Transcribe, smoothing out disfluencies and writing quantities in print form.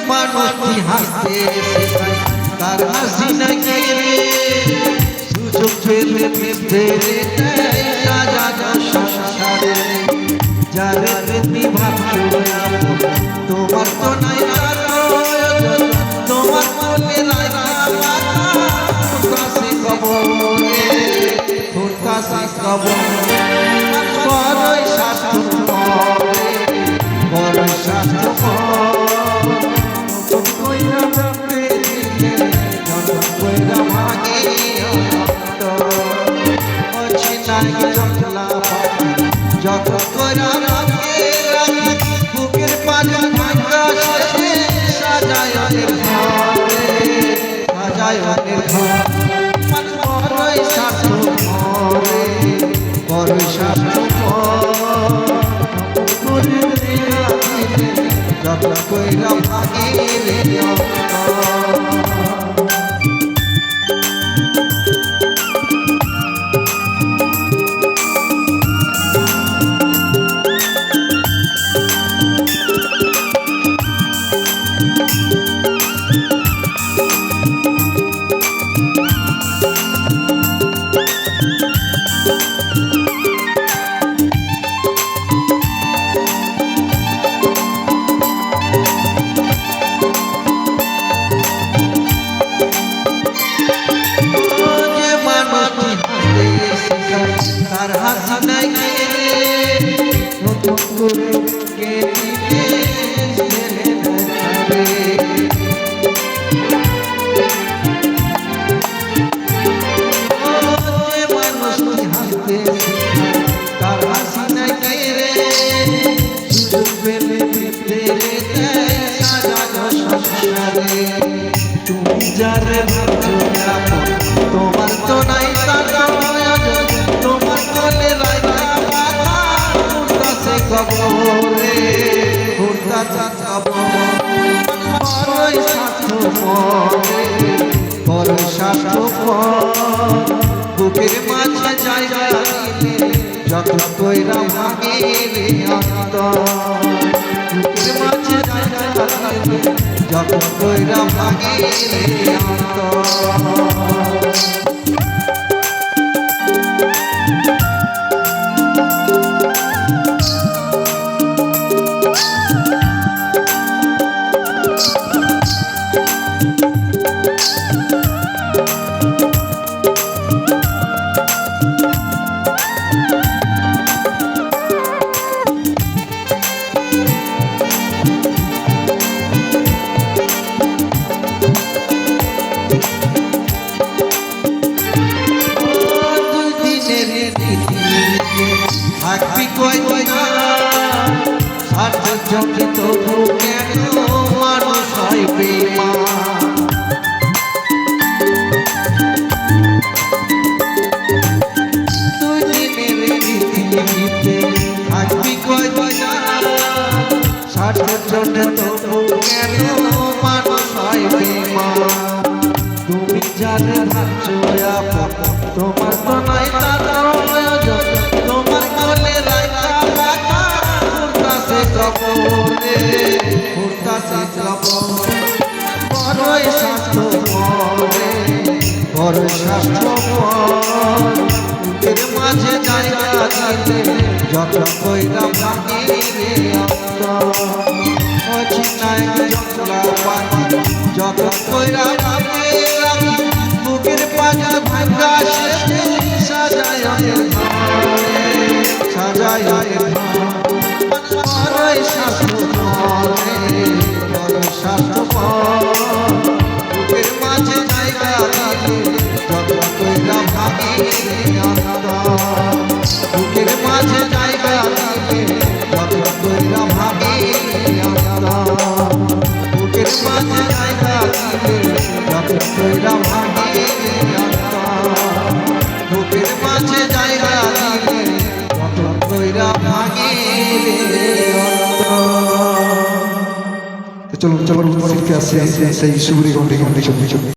মানুষটি হাসতে শেখায় তার হাসি নাকি সুযোগ পেলে ফেলে দেয় সাজানো সংসারে যারে তুমি ভাবছো তোমার তো নাই তোমার মনে কাছে কবরে তোর কাছে কবরে বড়ই স্বার্থপর বড়ই স্বার্থপর যত করে বুকের পাজা ভাঙা শেষে সাজায় ঘরে সাজায় ঘর বড়ই স্বার্থপরে বড়ই স্বার্থপর যত কইরা ভাগে রে তার হাসি নাই নতুন করে কে দিতে মানুষটি হাসতে তার হাসি নাই রে সুযোগ পেলে দিতে সাজানো সংসারে তুমি যারে ভাবছো তোমার তো নাই কবরে ঘুরতা বড়ই স্বার্থপরে বড়ই স্বার্থপর বুকের মাঝে জায়গা দিলে যত কইরা ভাঙে রে অন্তর বুকের মাঝে জায়গা দিলে যত কইরা ভাঙে রে অন্তর থাকবি কয়দিনা স্বার্থের জন্য তবু কেন মানুষ হয় বেঈমান তুই দিনের পৃথিবীতে থাকবি কয়দিনা স্বার্থের জন্য তবু কেন মানুষ হয় বেঈমান তুমি জানে ভাবছো তোমার তো নাই তার তোমার মনে রাখা ঘুরতাছে কবরে ঘুরতাছে কবরে বড়ই স্বার্থপরে বড়ই স্বার্থপর বুকের মাঝে জায়গা দিলে যত কইরা ভাঙে রে অন্তর অচিনায় জংলা পানি যত কইরা ভাঙে বুকের পাজা ভাঙা শেষে সাজায় সাজায় বড়ই স্বার্থপরে বড়ই স্বার্থপর বুকের মাঝে জায়গা দিলে যত কইরা ভাঙে রে অন্তর বুকের মাঝে জায়গা দিলে যত কইরা ভাঙে রে অন্তর বুকের মাঝে জায়গা দিলে যত কইরা ভাঙে রে অন্তর বুকের মাঝে জায়গা দিলে যত কইরা ভাঙে রে অন্তর। চলো চলো সেই সুবরি ঘন্টি ঘন্টি